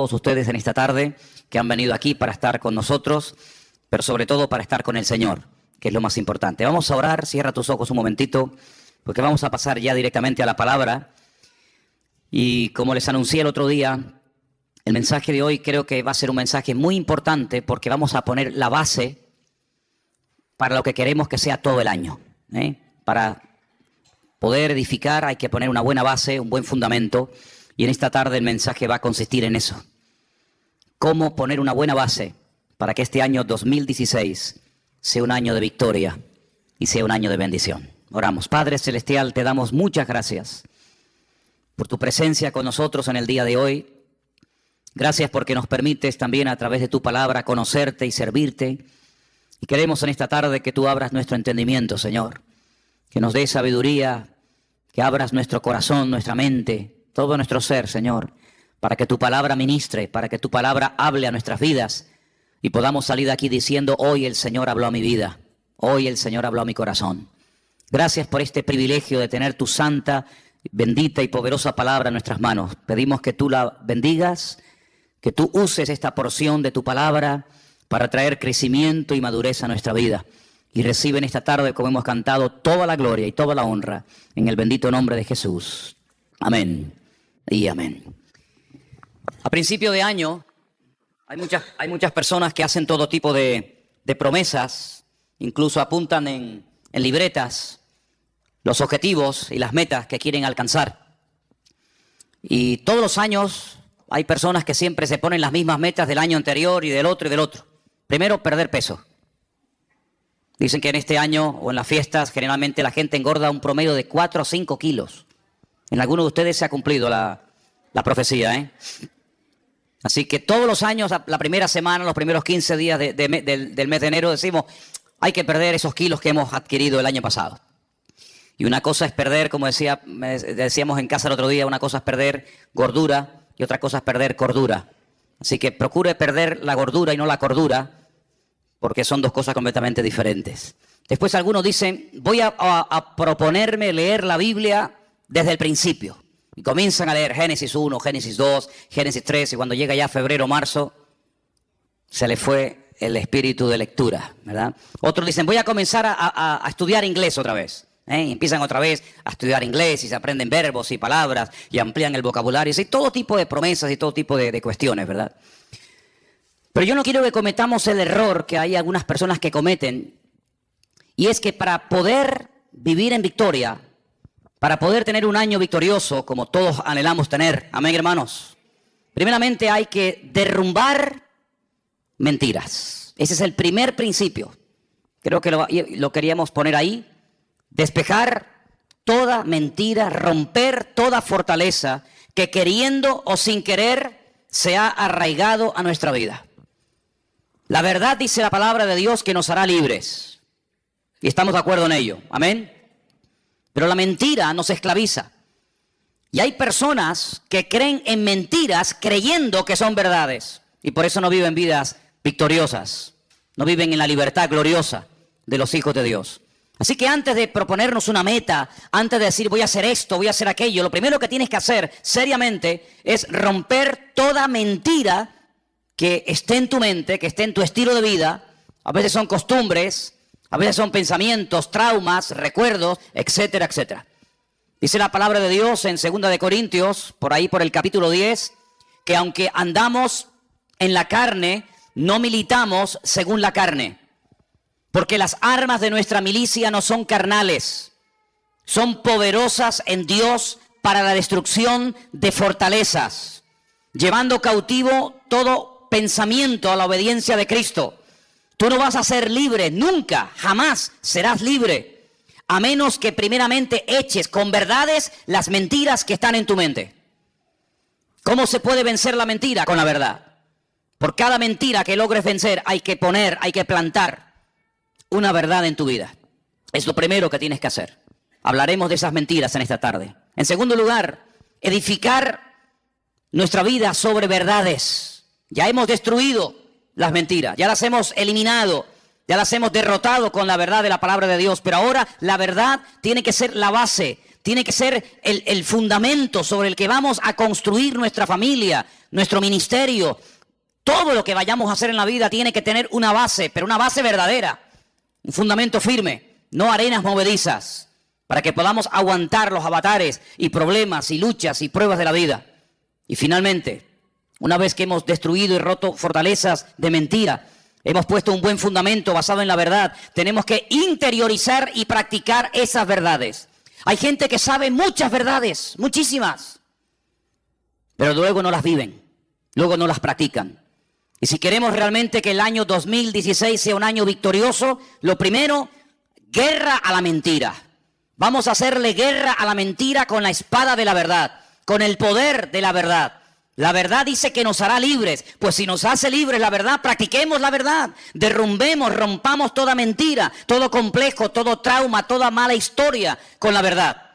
todos ustedes en esta tarde que han venido aquí para estar con nosotros, pero sobre todo para estar con el Señor, que es lo más importante. Vamos a orar, cierra tus ojos un momentito, porque vamos a pasar ya directamente a la palabra. Y como les anuncié el otro día, el mensaje de hoy creo que va a ser un mensaje muy importante porque vamos a poner la base para lo que queremos que sea todo el año. Para poder edificar hay que poner una buena base, un buen fundamento, y en esta tarde el mensaje va a consistir en eso. Cómo poner una buena base para que este año 2016 sea un año de victoria y sea un año de bendición. Oramos. Padre Celestial, te damos muchas gracias por tu presencia con nosotros en el día de hoy. Gracias porque nos permites también a través de tu palabra conocerte y servirte. Y queremos en esta tarde que tú abras nuestro entendimiento, Señor. Que nos des sabiduría, que abras nuestro corazón, nuestra mente, todo nuestro ser, Señor, para que tu palabra ministre, para que tu palabra hable a nuestras vidas y podamos salir de aquí diciendo: hoy el Señor habló a mi vida, hoy el Señor habló a mi corazón. Gracias por este privilegio de tener tu santa, bendita y poderosa palabra en nuestras manos. Pedimos que tú la bendigas, que tú uses esta porción de tu palabra para traer crecimiento y madurez a nuestra vida. Y recibe en esta tarde, como hemos cantado, toda la gloria y toda la honra en el bendito nombre de Jesús. Amén y amén. A principio de año hay muchas personas que hacen todo tipo de promesas, incluso apuntan en libretas los objetivos y las metas que quieren alcanzar. Y todos los años hay personas que siempre se ponen las mismas metas del año anterior y del otro y del otro. Primero, perder peso. Dicen que en este año o en las fiestas generalmente la gente engorda un promedio de 4 a 5 kilos. En algunos de ustedes se ha cumplido la profecía, Así que todos los años, la primera semana, los primeros 15 días del mes de enero decimos: hay que perder esos kilos que hemos adquirido el año pasado. Y una cosa es perder, como decíamos en casa el otro día, una cosa es perder gordura y otra cosa es perder cordura. Así que procure perder la gordura y no la cordura, porque son dos cosas completamente diferentes. Después algunos dicen: voy a proponerme leer la Biblia desde el principio. Y comienzan a leer Génesis 1, Génesis 2, Génesis 3, y cuando llega ya febrero, marzo, se le fue el espíritu de lectura, ¿verdad? Otros dicen: voy a comenzar a estudiar inglés otra vez. Y empiezan otra vez a estudiar inglés y se aprenden verbos y palabras y amplían el vocabulario. Y todo tipo de promesas y todo tipo de cuestiones, ¿verdad? Pero yo no quiero que cometamos el error que hay algunas personas que cometen, y es que para poder vivir en victoria, para poder tener un año victorioso como todos anhelamos tener, amén, hermanos, primeramente hay que derrumbar mentiras. Ese es el primer principio. Creo que lo queríamos poner ahí. Despejar toda mentira, romper toda fortaleza que queriendo o sin querer se ha arraigado a nuestra vida. La verdad, dice la palabra de Dios, que nos hará libres. Y estamos de acuerdo en ello. Amén. Pero la mentira nos esclaviza. Y hay personas que creen en mentiras creyendo que son verdades. Y por eso no viven vidas victoriosas. No viven en la libertad gloriosa de los hijos de Dios. Así que antes de proponernos una meta, antes de decir voy a hacer esto, voy a hacer aquello, lo primero que tienes que hacer seriamente es romper toda mentira que esté en tu mente, que esté en tu estilo de vida. A veces son costumbres, a veces son pensamientos, traumas, recuerdos, etcétera, etcétera. Dice la palabra de Dios en 2 de Corintios, por ahí por el capítulo 10, que aunque andamos en la carne, no militamos según la carne. Porque las armas de nuestra milicia no son carnales, son poderosas en Dios para la destrucción de fortalezas, llevando cautivo todo pensamiento a la obediencia de Cristo. Tú no vas a ser libre, nunca, jamás serás libre, a menos que primeramente eches con verdades las mentiras que están en tu mente. ¿Cómo se puede vencer la mentira? Con la verdad. Por cada mentira que logres vencer hay que plantar una verdad en tu vida. Es lo primero que tienes que hacer. Hablaremos de esas mentiras en esta tarde. En segundo lugar, edificar nuestra vida sobre verdades. Ya hemos destruido las mentiras, ya las hemos eliminado, ya las hemos derrotado con la verdad de la palabra de Dios, pero ahora la verdad tiene que ser la base, tiene que ser el fundamento sobre el que vamos a construir nuestra familia, nuestro ministerio. Todo lo que vayamos a hacer en la vida tiene que tener una base, pero una base verdadera, un fundamento firme, no arenas movedizas, para que podamos aguantar los avatares y problemas y luchas y pruebas de la vida. Y finalmente, una vez que hemos destruido y roto fortalezas de mentira, hemos puesto un buen fundamento basado en la verdad, tenemos que interiorizar y practicar esas verdades. Hay gente que sabe muchas verdades, muchísimas, pero luego no las viven, luego no las practican. Y si queremos realmente que el año 2016 sea un año victorioso, lo primero, guerra a la mentira. Vamos a hacerle guerra a la mentira con la espada de la verdad, con el poder de la verdad. La verdad dice que nos hará libres. Pues si nos hace libres la verdad, practiquemos la verdad. Derrumbemos, rompamos toda mentira, todo complejo, todo trauma, toda mala historia con la verdad.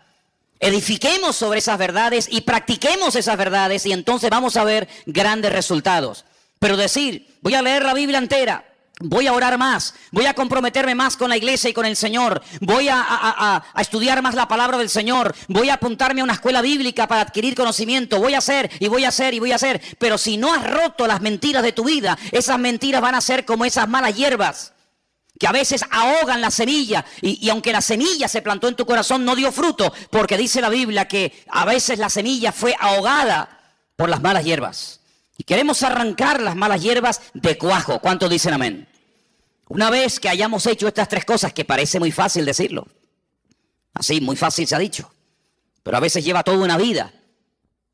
Edifiquemos sobre esas verdades y practiquemos esas verdades y entonces vamos a ver grandes resultados. Pero decir, voy a leer la Biblia entera, voy a orar más, voy a comprometerme más con la iglesia y con el Señor, voy a estudiar más la palabra del Señor, voy a apuntarme a una escuela bíblica para adquirir conocimiento, voy a hacer y voy a hacer y voy a hacer. Pero si no has roto las mentiras de tu vida, esas mentiras van a ser como esas malas hierbas que a veces ahogan la semilla y aunque la semilla se plantó en tu corazón no dio fruto, porque dice la Biblia que a veces la semilla fue ahogada por las malas hierbas. Y queremos arrancar las malas hierbas de cuajo. ¿Cuántos dicen amén? Una vez que hayamos hecho estas tres cosas, que parece muy fácil decirlo, así, muy fácil se ha dicho, pero a veces lleva toda una vida,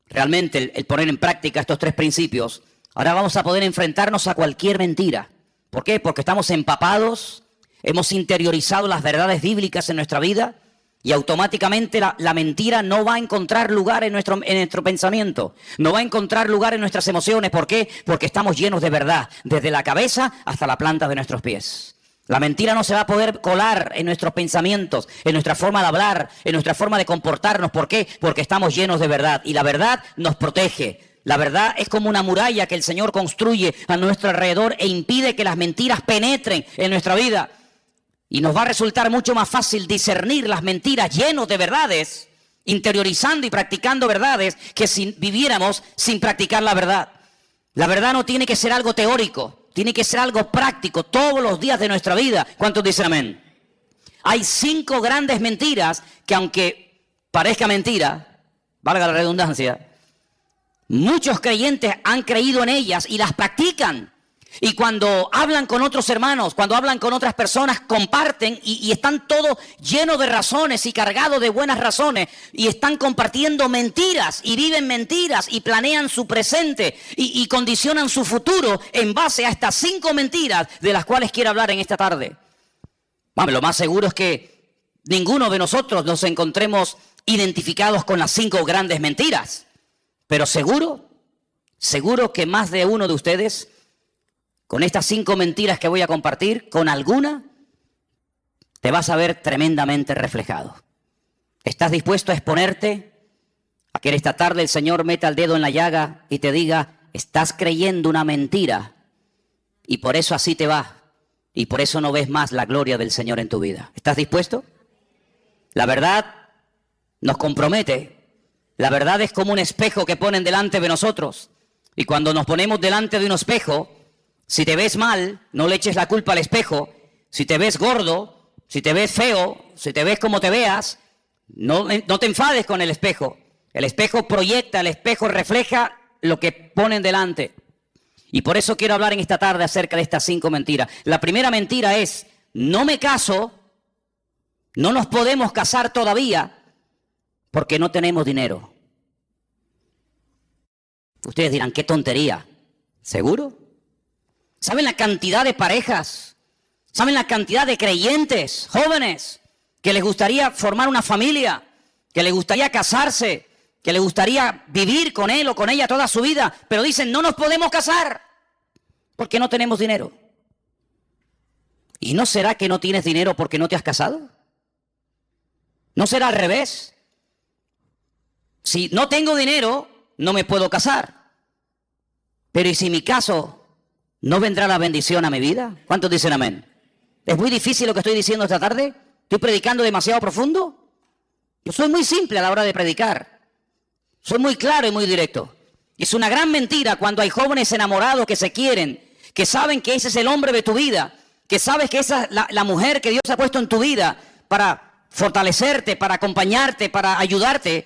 realmente el poner en práctica estos tres principios, ahora vamos a poder enfrentarnos a cualquier mentira. ¿Por qué? Porque estamos empapados, hemos interiorizado las verdades bíblicas en nuestra vida, y automáticamente la mentira no va a encontrar lugar en nuestro pensamiento, no va a encontrar lugar en nuestras emociones. ¿Por qué? Porque estamos llenos de verdad, desde la cabeza hasta la planta de nuestros pies. La mentira no se va a poder colar en nuestros pensamientos, en nuestra forma de hablar, en nuestra forma de comportarnos. ¿Por qué? Porque estamos llenos de verdad y la verdad nos protege. La verdad es como una muralla que el Señor construye a nuestro alrededor e impide que las mentiras penetren en nuestra vida. Y nos va a resultar mucho más fácil discernir las mentiras llenos de verdades, interiorizando y practicando verdades, que si viviéramos sin practicar la verdad. La verdad no tiene que ser algo teórico, tiene que ser algo práctico todos los días de nuestra vida. ¿Cuántos dicen amén? Hay 5 grandes mentiras que, aunque parezca mentira, valga la redundancia, muchos creyentes han creído en ellas y las practican. Y cuando hablan con otros hermanos, cuando hablan con otras personas, comparten y están todos llenos de razones y cargados de buenas razones y están compartiendo mentiras y viven mentiras y planean su presente y condicionan su futuro en base a estas 5 mentiras de las cuales quiero hablar en esta tarde. Bueno, lo más seguro es que ninguno de nosotros nos encontremos identificados con las 5 grandes mentiras, pero seguro que más de uno de ustedes, con estas 5 mentiras que voy a compartir, con alguna te vas a ver tremendamente reflejado. ¿Estás dispuesto a exponerte a que esta tarde el Señor meta el dedo en la llaga y te diga, estás creyendo una mentira y por eso así te va y por eso no ves más la gloria del Señor en tu vida? ¿Estás dispuesto? La verdad nos compromete. La verdad es como un espejo que ponen delante de nosotros y cuando nos ponemos delante de un espejo, si te ves mal, no le eches la culpa al espejo. Si te ves gordo, si te ves feo, si te ves como te veas, no te enfades con el espejo. El espejo proyecta, el espejo refleja lo que ponen delante. Y por eso quiero hablar en esta tarde acerca de estas 5 mentiras. La primera mentira es, no me caso, no nos podemos casar todavía porque no tenemos dinero. Ustedes dirán, qué tontería. ¿Seguro? ¿Saben la cantidad de parejas? ¿Saben la cantidad de creyentes, jóvenes, que les gustaría formar una familia, que les gustaría casarse, que les gustaría vivir con él o con ella toda su vida, pero dicen, no nos podemos casar porque no tenemos dinero? ¿Y no será que no tienes dinero porque no te has casado? ¿No será al revés? Si no tengo dinero, no me puedo casar. Pero ¿y si mi caso no vendrá la bendición a mi vida? ¿Cuántos dicen amén? ¿Es muy difícil lo que estoy diciendo esta tarde? ¿Estoy predicando demasiado profundo? Yo soy muy simple a la hora de predicar. Soy muy claro y muy directo. Es una gran mentira cuando hay jóvenes enamorados que se quieren, que saben que ese es el hombre de tu vida, que sabes que esa es la mujer que Dios ha puesto en tu vida para fortalecerte, para acompañarte, para ayudarte.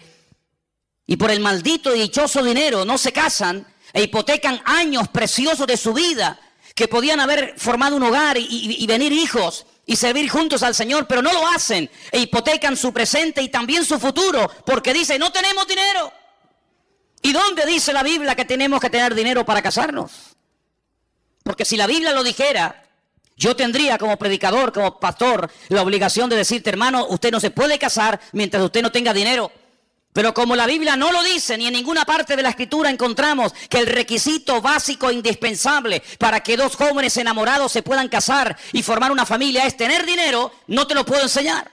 Y por el maldito y dichoso dinero no se casan e hipotecan años preciosos de su vida que podían haber formado un hogar y venir hijos y servir juntos al Señor, pero no lo hacen e hipotecan su presente y también su futuro porque dicen, no tenemos dinero. ¿Y dónde dice la Biblia que tenemos que tener dinero para casarnos? Porque si la Biblia lo dijera, yo tendría como predicador, como pastor, la obligación de decirte, hermano, usted no se puede casar mientras usted no tenga dinero. Pero como la Biblia no lo dice, ni en ninguna parte de la Escritura encontramos que el requisito básico e indispensable para que dos jóvenes enamorados se puedan casar y formar una familia es tener dinero, no te lo puedo enseñar.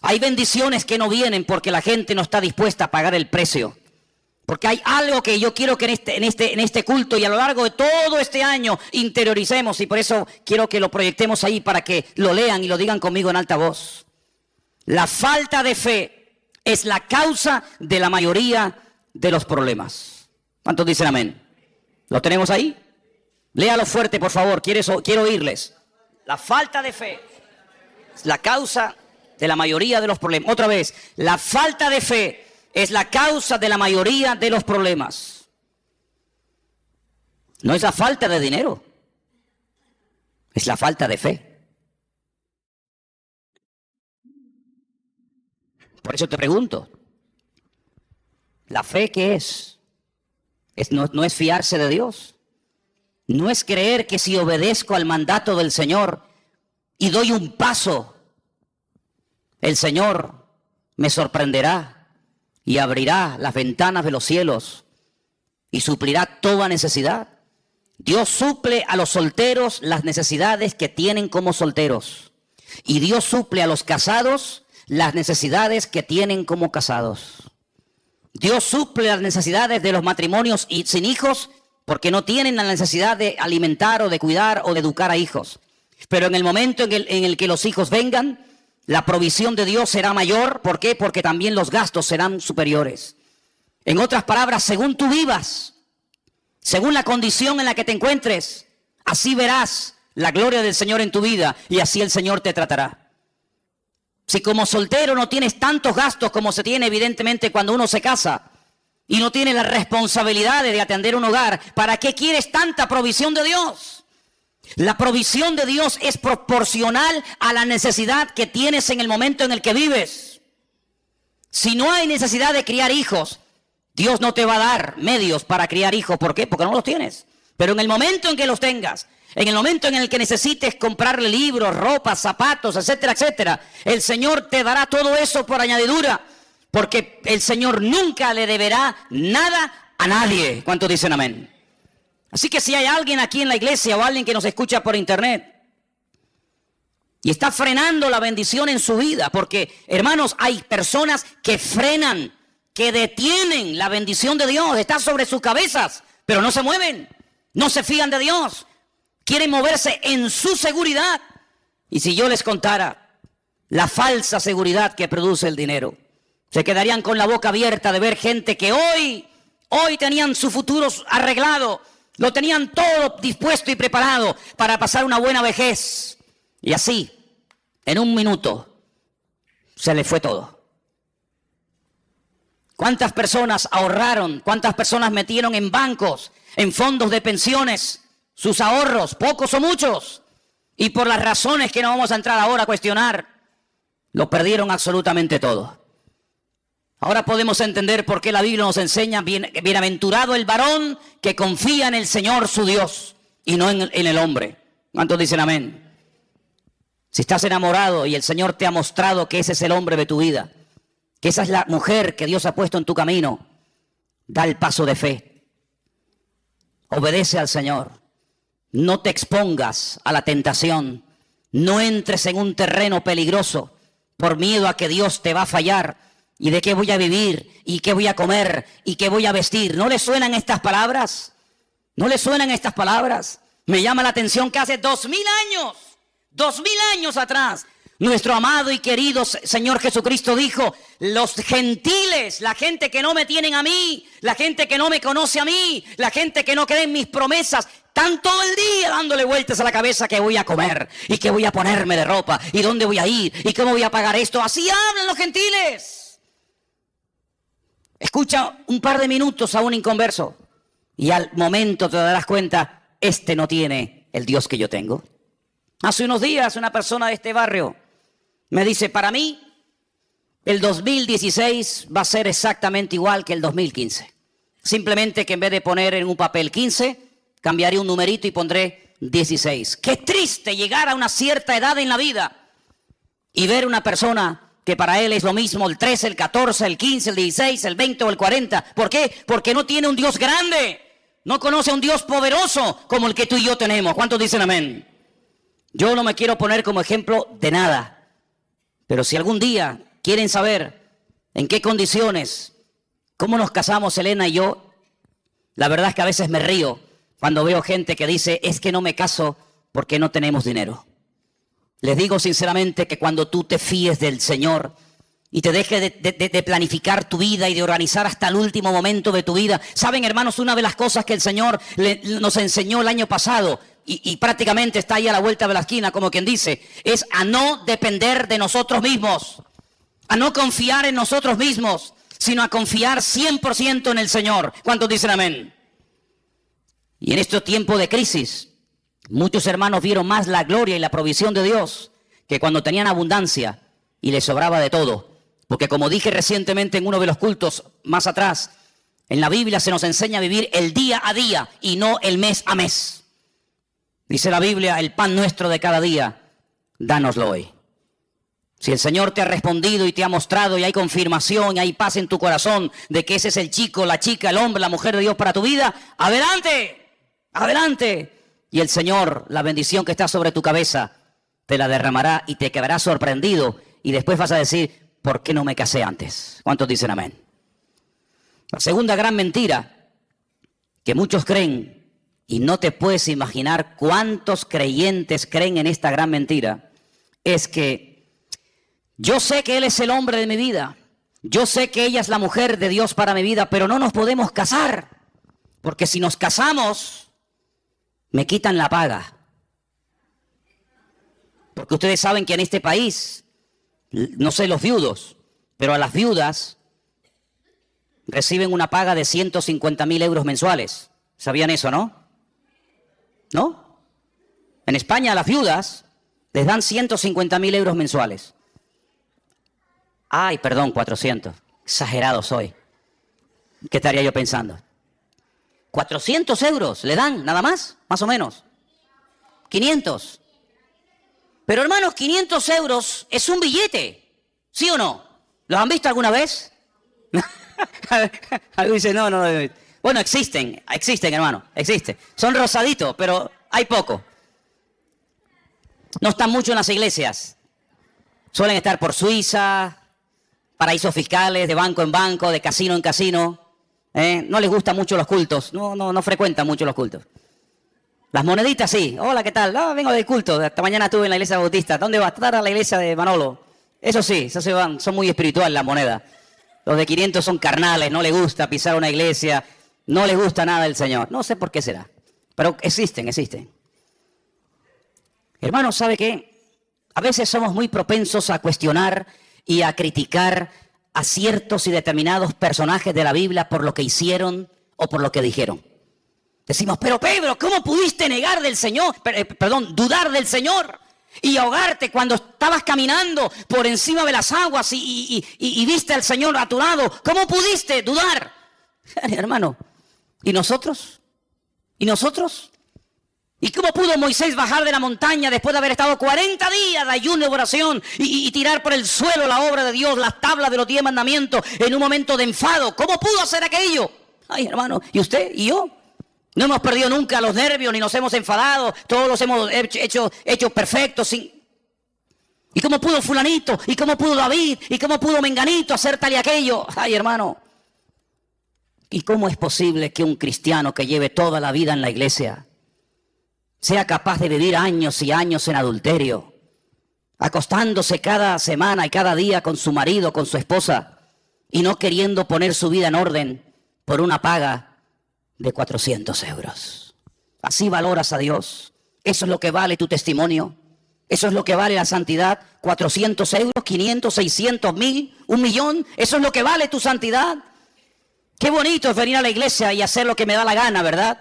Hay bendiciones que no vienen porque la gente no está dispuesta a pagar el precio. Porque hay algo que yo quiero que en este culto y a lo largo de todo este año interioricemos, y por eso quiero que lo proyectemos ahí para que lo lean y lo digan conmigo en alta voz. La falta de fe es la causa de la mayoría de los problemas. ¿Cuántos dicen amén? ¿Lo tenemos ahí? Léalo fuerte, por favor, quiero oírles. La falta de fe es la causa de la mayoría de los problemas. Otra vez, la falta de fe es la causa de la mayoría de los problemas. No es la falta de dinero, es la falta de fe. Por eso te pregunto, ¿la fe qué es? No es fiarse de Dios. No es creer que si obedezco al mandato del Señor y doy un paso, el Señor me sorprenderá y abrirá las ventanas de los cielos y suplirá toda necesidad. Dios suple a los solteros las necesidades que tienen como solteros. Y Dios suple a los casados las necesidades que tienen como casados. Dios suple las necesidades de los matrimonios y sin hijos porque no tienen la necesidad de alimentar o de cuidar o de educar a hijos. Pero en el momento en el que los hijos vengan, la provisión de Dios será mayor. ¿Por qué? Porque también los gastos serán superiores. En otras palabras, según tú vivas, según la condición en la que te encuentres, así verás la gloria del Señor en tu vida y así el Señor te tratará. Si como soltero no tienes tantos gastos como se tiene evidentemente cuando uno se casa y no tienes las responsabilidades de atender un hogar, ¿para qué quieres tanta provisión de Dios? La provisión de Dios es proporcional a la necesidad que tienes en el momento en el que vives. Si no hay necesidad de criar hijos, Dios no te va a dar medios para criar hijos. ¿Por qué? Porque no los tienes. Pero en el momento en que los tengas, en el momento en el que necesites comprarle libros, ropa, zapatos, etcétera, etcétera, el Señor te dará todo eso por añadidura, porque el Señor nunca le deberá nada a nadie. ¿Cuántos dicen amén? Así que si hay alguien aquí en la iglesia o alguien que nos escucha por internet y está frenando la bendición en su vida, porque hermanos, hay personas que frenan, que detienen la bendición de Dios, está sobre sus cabezas, pero no se mueven, no se fían de Dios. Quieren moverse en su seguridad. Y si yo les contara la falsa seguridad que produce el dinero, se quedarían con la boca abierta de ver gente que hoy tenían su futuro arreglado, lo tenían todo dispuesto y preparado para pasar una buena vejez. Y así, en un minuto, se les fue todo. ¿Cuántas personas ahorraron? ¿Cuántas personas metieron en bancos, en fondos de pensiones, sus ahorros, pocos o muchos? Y por las razones que no vamos a entrar ahora a cuestionar, lo perdieron absolutamente todo. Ahora podemos entender por qué la Biblia nos enseña, bienaventurado el varón que confía en el Señor su Dios y no en el hombre. ¿Cuántos dicen amén? Si estás enamorado y el Señor te ha mostrado que ese es el hombre de tu vida, que esa es la mujer que Dios ha puesto en tu camino, da el paso de fe. Obedece al Señor. No te expongas a la tentación. No entres en un terreno peligroso por miedo a que Dios te va a fallar. ¿Y de qué voy a vivir? ¿Y qué voy a comer? ¿Y qué voy a vestir? ¿No le suenan estas palabras? ¿No le suenan estas palabras? Me llama la atención que hace 2000 años atrás, Nuestro amado y querido Señor Jesucristo dijo, los gentiles, la gente que no me tienen a mí, la gente que no me conoce a mí, la gente que no cree en mis promesas, están todo el día dándole vueltas a la cabeza que voy a comer y que voy a ponerme de ropa y dónde voy a ir y cómo voy a pagar esto. Así hablan los gentiles. Escucha un par de minutos a un inconverso y al momento te darás cuenta, este no tiene el Dios que yo tengo. Hace unos días una persona de este barrio me dice, para mí el 2016 va a ser exactamente igual que el 2015. Simplemente que en vez de poner en un papel 15, cambiaré un numerito y pondré 16. Qué triste llegar a una cierta edad en la vida y ver una persona que para él es lo mismo el 13, el 14, el 15, el 16, el 20 o el 40. ¿Por qué? Porque no tiene un Dios grande. No conoce a un Dios poderoso como el que tú y yo tenemos. ¿Cuántos dicen amén? Yo no me quiero poner como ejemplo de nada. Pero si algún día quieren saber en qué condiciones, cómo nos casamos Elena y yo, la verdad es que a veces me río cuando veo gente que dice, es que no me caso porque no tenemos dinero. Les digo sinceramente que cuando tú te fíes del Señor y te dejes de planificar tu vida y de organizar hasta el último momento de tu vida. Saben, hermanos, una de las cosas que el Señor nos enseñó el año pasado, y prácticamente está ahí a la vuelta de la esquina, como quien dice, es a no depender de nosotros mismos, a no confiar en nosotros mismos, sino a confiar 100% en el Señor. ¿Cuántos dicen amén? Y en este tiempo de crisis, muchos hermanos vieron más la gloria y la provisión de Dios que cuando tenían abundancia y les sobraba de todo. Porque como dije recientemente en uno de los cultos más atrás, en la Biblia se nos enseña a vivir el día a día y no el mes a mes. Dice la Biblia, el pan nuestro de cada día, dánoslo hoy. Si el Señor te ha respondido y te ha mostrado y hay confirmación y hay paz en tu corazón de que ese es el chico, la chica, el hombre, la mujer de Dios para tu vida, ¡adelante! ¡Adelante! Y el Señor, la bendición que está sobre tu cabeza, te la derramará y te quedarás sorprendido. Y después vas a decir, ¿por qué no me casé antes? ¿Cuántos dicen amén? La segunda gran mentira que muchos creen, y no te puedes imaginar cuántos creyentes creen en esta gran mentira, es que yo sé que Él es el hombre de mi vida, yo sé que ella es la mujer de Dios para mi vida, pero no nos podemos casar, porque si nos casamos, me quitan la paga. Porque ustedes saben que en este país, no sé los viudos, pero a las viudas reciben una paga de 150.000 euros mensuales. ¿Sabían eso, no? ¿No? En España a las viudas les dan 150.000 euros mensuales. Ay, perdón, 400. Exagerado soy. ¿Qué estaría yo pensando? 400 euros le dan, nada más, más o menos. 500. Pero hermanos, 500 euros es un billete, ¿sí o no? ¿Los han visto alguna vez? Algo dice, no. Bueno, existen, hermano, existen. Son rosaditos, pero hay poco. No están mucho en las iglesias. Suelen estar por Suiza, paraísos fiscales, de banco en banco, de casino en casino. No les gustan mucho los cultos, no frecuentan mucho los cultos. Las moneditas sí. Hola, ¿qué tal? Vengo del culto. Esta mañana estuve en la iglesia bautista. ¿Dónde vas? A la iglesia de Manolo. Eso sí, eso se van. Son muy espirituales las monedas. Los de 500 son carnales. No les gusta pisar una iglesia. No les gusta nada del Señor. No sé por qué será. Pero existen. Hermanos, ¿sabe qué? A veces somos muy propensos a cuestionar y a criticar a ciertos y determinados personajes de la Biblia por lo que hicieron o por lo que dijeron. Decimos, pero Pedro, ¿cómo pudiste negar del Señor? Dudar del Señor y ahogarte cuando estabas caminando por encima de las aguas y viste al Señor a tu lado? ¿Cómo pudiste dudar? Hermano, ¿y nosotros? ¿Y nosotros? ¿Y cómo pudo Moisés bajar de la montaña después de haber estado 40 días de ayuno y oración y tirar por el suelo la obra de Dios, las tablas de los 10 mandamientos en un momento de enfado? ¿Cómo pudo hacer aquello? Ay, hermano, ¿y usted? ¿Y yo? No hemos perdido nunca los nervios ni nos hemos enfadado. Todos los hemos hecho perfectos. ¿Y cómo pudo fulanito? ¿Y cómo pudo David? ¿Y cómo pudo menganito hacer tal y aquello? Ay, hermano. ¿Y cómo es posible que un cristiano que lleve toda la vida en la iglesia sea capaz de vivir años y años en adulterio? acostándose cada semana y cada día con su marido, con su esposa, y no queriendo poner su vida en orden por una paga de 400 euros. ¿Así valoras a Dios? ¿Eso es lo que vale tu testimonio? ¿Eso es lo que vale la santidad? ¿400 euros, 500, 600, 1000, 1.000.000? ¿Eso es lo que vale tu santidad? Qué bonito es venir a la iglesia y hacer lo que me da la gana, ¿verdad?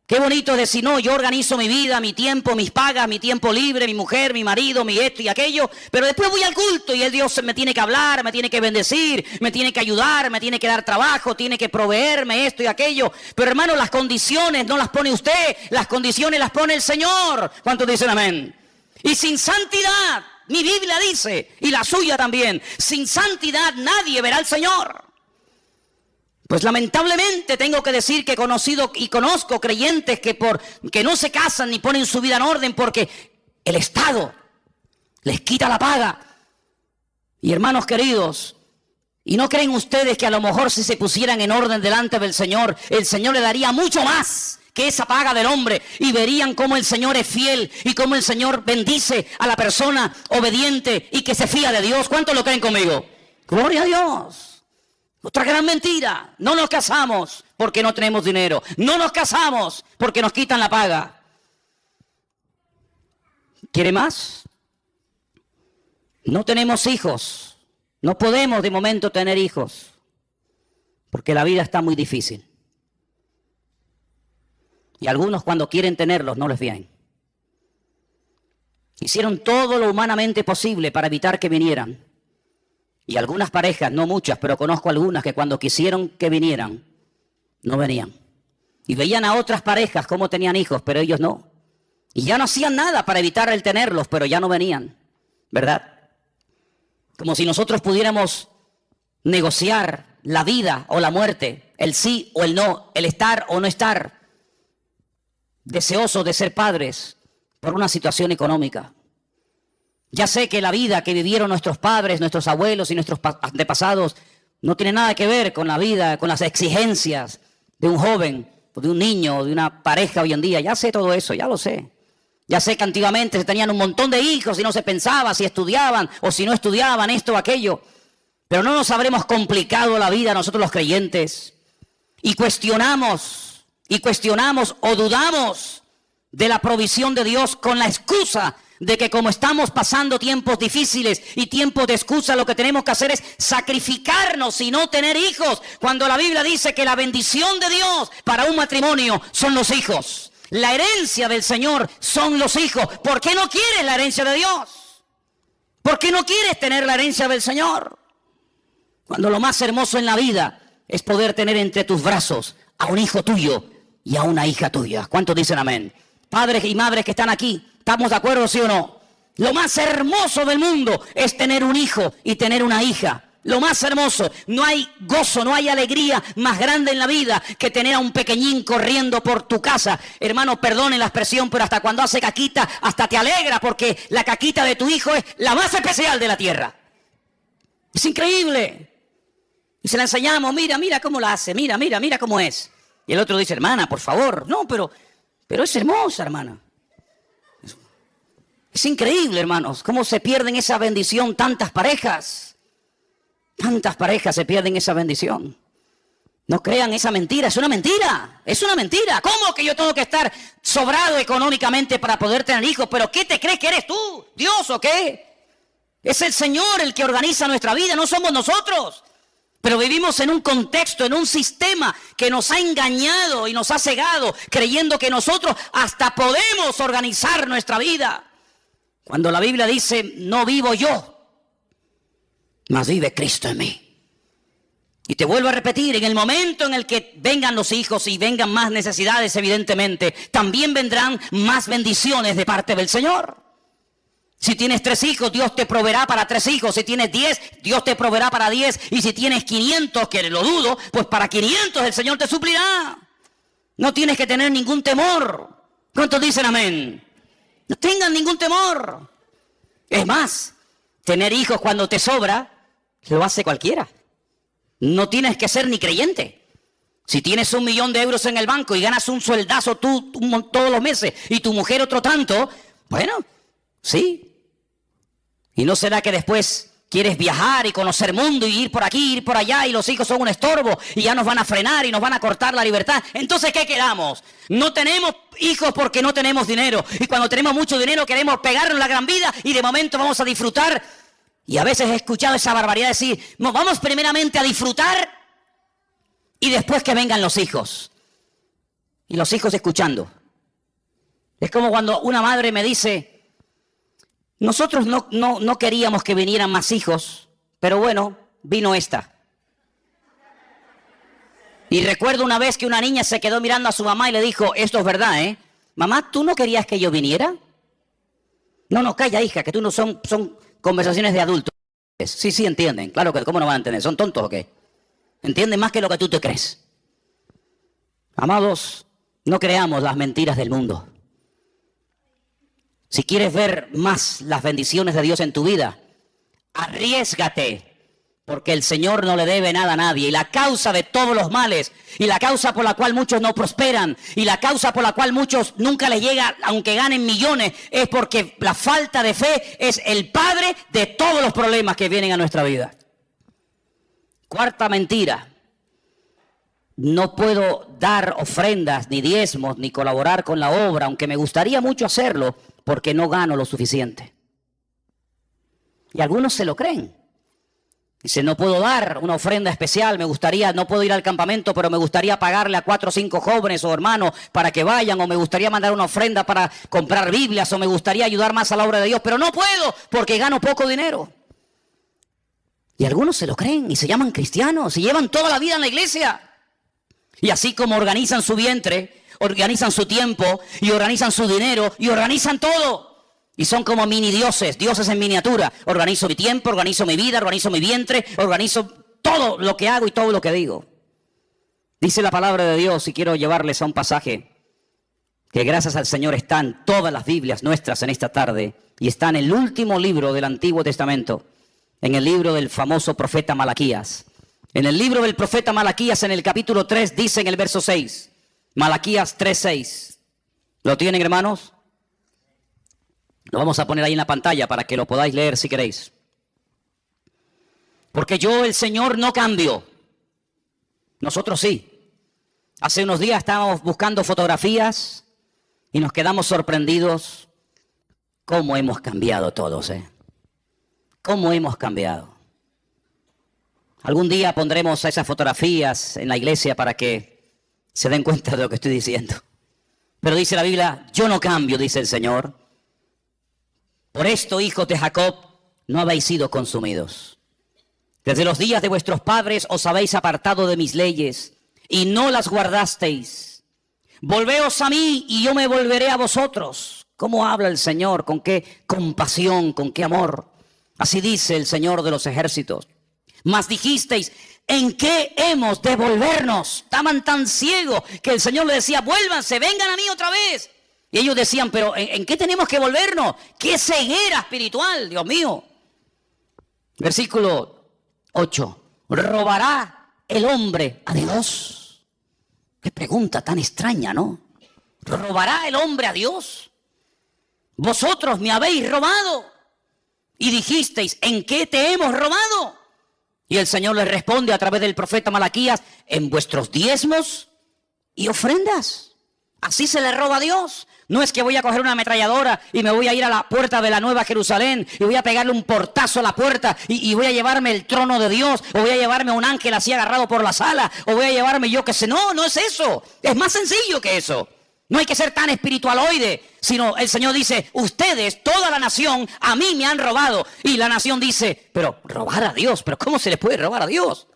Qué bonito es decir, no, yo organizo mi vida, mi tiempo, mis pagas, mi tiempo libre, mi mujer, mi marido, mi esto y aquello, pero después voy al culto y el Dios me tiene que hablar, me tiene que bendecir, me tiene que ayudar, me tiene que dar trabajo, tiene que proveerme esto y aquello. Pero hermano, las condiciones no las pone usted, las condiciones las pone el Señor. ¿Cuántos dicen amén? Y sin santidad, mi Biblia dice, y la suya también, sin santidad nadie verá al Señor. Pues lamentablemente tengo que decir que he conocido y conozco creyentes que no se casan ni ponen su vida en orden porque el Estado les quita la paga. Y hermanos queridos, ¿y no creen ustedes que a lo mejor si se pusieran en orden delante del Señor, el Señor le daría mucho más que esa paga del hombre? Y verían cómo el Señor es fiel y cómo el Señor bendice a la persona obediente y que se fía de Dios. ¿Cuántos lo creen conmigo? Gloria a Dios. Otra gran mentira, no nos casamos porque no tenemos dinero, no nos casamos porque nos quitan la paga. ¿Quiere más? No tenemos hijos, no podemos de momento tener hijos porque la vida está muy difícil. Y algunos cuando quieren tenerlos no les vienen. Hicieron todo lo humanamente posible para evitar que vinieran. Y algunas parejas, no muchas, pero conozco algunas que cuando quisieron que vinieran, no venían. Y veían a otras parejas cómo tenían hijos, pero ellos no. Y ya no hacían nada para evitar el tenerlos, pero ya no venían, ¿verdad? Como si nosotros pudiéramos negociar la vida o la muerte, el sí o el no, el estar o no estar, deseosos de ser padres por una situación económica. Ya sé que la vida que vivieron nuestros padres, nuestros abuelos y nuestros antepasados no tiene nada que ver con la vida, con las exigencias de un joven, de un niño, de una pareja hoy en día. Ya sé todo eso, ya lo sé. Ya sé que antiguamente se tenían un montón de hijos y no se pensaba si estudiaban o si no estudiaban esto o aquello. Pero no nos habremos complicado la vida nosotros los creyentes y cuestionamos o dudamos de la provisión de Dios con la excusa de que como estamos pasando tiempos difíciles y tiempos de excusa, lo que tenemos que hacer es sacrificarnos y no tener hijos, cuando la Biblia dice que la bendición de Dios para un matrimonio son los hijos. La herencia del Señor son los hijos. ¿Por qué no quieres la herencia de Dios? ¿Por qué no quieres tener la herencia del Señor? Cuando lo más hermoso en la vida es poder tener entre tus brazos a un hijo tuyo y a una hija tuya. ¿Cuántos dicen amén? Padres y madres que están aquí, ¿estamos de acuerdo, sí o no? Lo más hermoso del mundo es tener un hijo y tener una hija. Lo más hermoso. No hay gozo, no hay alegría más grande en la vida que tener a un pequeñín corriendo por tu casa. Hermano, perdonen la expresión, pero hasta cuando hace caquita, hasta te alegra porque la caquita de tu hijo es la más especial de la tierra. Es increíble. Y se la enseñamos, mira cómo la hace, mira cómo es. Y el otro dice, hermana, por favor. No, pero es hermosa, hermana. Es increíble, hermanos, cómo se pierden esa bendición tantas parejas. Tantas parejas se pierden esa bendición. No crean esa mentira, es una mentira. Es una mentira. ¿Cómo que yo tengo que estar sobrado económicamente para poder tener hijos? ¿Pero qué te crees que eres tú? ¿Dios o qué? Es el Señor el que organiza nuestra vida, no somos nosotros. Pero vivimos en un contexto, en un sistema que nos ha engañado y nos ha cegado, creyendo que nosotros hasta podemos organizar nuestra vida. Cuando la Biblia dice, no vivo yo, mas vive Cristo en mí. Y te vuelvo a repetir, en el momento en el que vengan los hijos y vengan más necesidades, evidentemente, también vendrán más bendiciones de parte del Señor. Si tienes 3 hijos, Dios te proveerá para 3 hijos. Si tienes 10, Dios te proveerá para 10. Y si tienes 500, que lo dudo, pues para 500 el Señor te suplirá. No tienes que tener ningún temor. ¿Cuántos dicen amén? No tengan ningún temor. Es más, tener hijos cuando te sobra, lo hace cualquiera. No tienes que ser ni creyente. Si tienes 1.000.000 de euros en el banco y ganas un sueldazo tú todos los meses y tu mujer otro tanto, bueno, sí. ¿Y no será que después quieres viajar y conocer mundo y ir por aquí, ir por allá, y los hijos son un estorbo y ya nos van a frenar y nos van a cortar la libertad? Entonces, ¿qué quedamos? No tenemos hijos porque no tenemos dinero. Y cuando tenemos mucho dinero queremos pegarnos la gran vida y de momento vamos a disfrutar. Y a veces he escuchado esa barbaridad de decir, no, vamos primeramente a disfrutar y después que vengan los hijos. Y los hijos escuchando. Es como cuando una madre me dice, nosotros no queríamos que vinieran más hijos, pero bueno, vino esta. Y recuerdo una vez que una niña se quedó mirando a su mamá y le dijo, esto es verdad, ¿eh? Mamá, ¿tú no querías que yo viniera? No, calla, hija, que tú no son conversaciones de adultos. Sí, entienden. Claro que, ¿cómo no van a entender? ¿Son tontos o qué? Entienden más que lo que tú te crees. Amados, no creamos las mentiras del mundo. Si quieres ver más las bendiciones de Dios en tu vida, arriésgate, porque el Señor no le debe nada a nadie. Y la causa de todos los males, y la causa por la cual muchos no prosperan, y la causa por la cual muchos nunca les llega, aunque ganen millones, es porque la falta de fe es el padre de todos los problemas que vienen a nuestra vida. Cuarta mentira. No puedo dar ofrendas, ni diezmos, ni colaborar con la obra, aunque me gustaría mucho hacerlo, porque no gano lo suficiente. Y algunos se lo creen. Dice, no puedo dar una ofrenda especial, no puedo ir al campamento, pero me gustaría pagarle a 4 o 5 jóvenes o hermanos para que vayan, o me gustaría mandar una ofrenda para comprar Biblias, o me gustaría ayudar más a la obra de Dios, pero no puedo porque gano poco dinero. Y algunos se lo creen y se llaman cristianos y llevan toda la vida en la iglesia. Y así como organizan su vientre, organizan su tiempo y organizan su dinero y organizan todo. Y son como mini dioses, dioses en miniatura. Organizo mi tiempo, organizo mi vida, organizo mi vientre, organizo todo lo que hago y todo lo que digo. Dice la palabra de Dios, y quiero llevarles a un pasaje que gracias al Señor están todas las Biblias nuestras en esta tarde, y está en el último libro del Antiguo Testamento, en el libro del famoso profeta Malaquías. En el libro del profeta Malaquías, en el capítulo 3, dice en el verso 6, Malaquías 3:6. ¿Lo tienen, hermanos? Lo vamos a poner ahí en la pantalla para que lo podáis leer si queréis. Porque yo, el Señor, no cambio. Nosotros sí. Hace unos días estábamos buscando fotografías y nos quedamos sorprendidos cómo hemos cambiado todos, ¿eh? Cómo hemos cambiado. Algún día pondremos esas fotografías en la iglesia para que se den cuenta de lo que estoy diciendo. Pero dice la Biblia, yo no cambio, dice el Señor. Por esto, hijos de Jacob, no habéis sido consumidos. Desde los días de vuestros padres os habéis apartado de mis leyes y no las guardasteis. Volveos a mí y yo me volveré a vosotros. ¿Cómo habla el Señor? ¿Con qué compasión? ¿Con qué amor? Así dice el Señor de los ejércitos. Mas dijisteis, ¿en qué hemos de volvernos? Estaban tan ciegos que el Señor les decía, vuélvanse, vengan a mí otra vez. Y ellos decían, pero ¿en qué tenemos que volvernos? ¡Qué ceguera espiritual, Dios mío! Versículo 8. ¿Robará el hombre a Dios? Qué pregunta tan extraña, ¿no? ¿Robará el hombre a Dios? Vosotros me habéis robado. Y dijisteis, ¿en qué te hemos robado? Y el Señor les responde a través del profeta Malaquías, en vuestros diezmos y ofrendas. Así se le roba a Dios. No es que voy a coger una ametralladora y me voy a ir a la puerta de la Nueva Jerusalén y voy a pegarle un portazo a la puerta y voy a llevarme el trono de Dios, o voy a llevarme un ángel así agarrado por las alas, o voy a llevarme yo que sé. No, no es eso. Es más sencillo que eso. No hay que ser tan espiritualoide, sino el Señor dice, ustedes, toda la nación, a mí me han robado. Y la nación dice, pero robar a Dios, pero ¿cómo se le puede robar a Dios?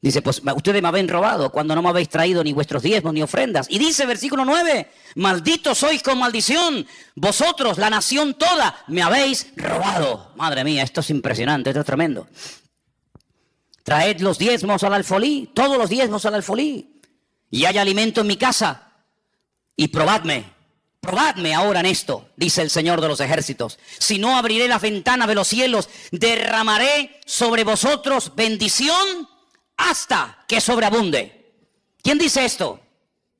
Dice, pues ustedes me habéis robado cuando no me habéis traído ni vuestros diezmos ni ofrendas. Y dice versículo 9, malditos sois con maldición, vosotros, la nación toda, me habéis robado. Madre mía, esto es impresionante, esto es tremendo. Traed los diezmos al alfolí, todos los diezmos al alfolí, y hay alimento en mi casa. Y probadme ahora en esto, dice el Señor de los ejércitos. Si no, abriré las ventanas de los cielos, derramaré sobre vosotros bendición hasta que sobreabunde. ¿Quién dice esto?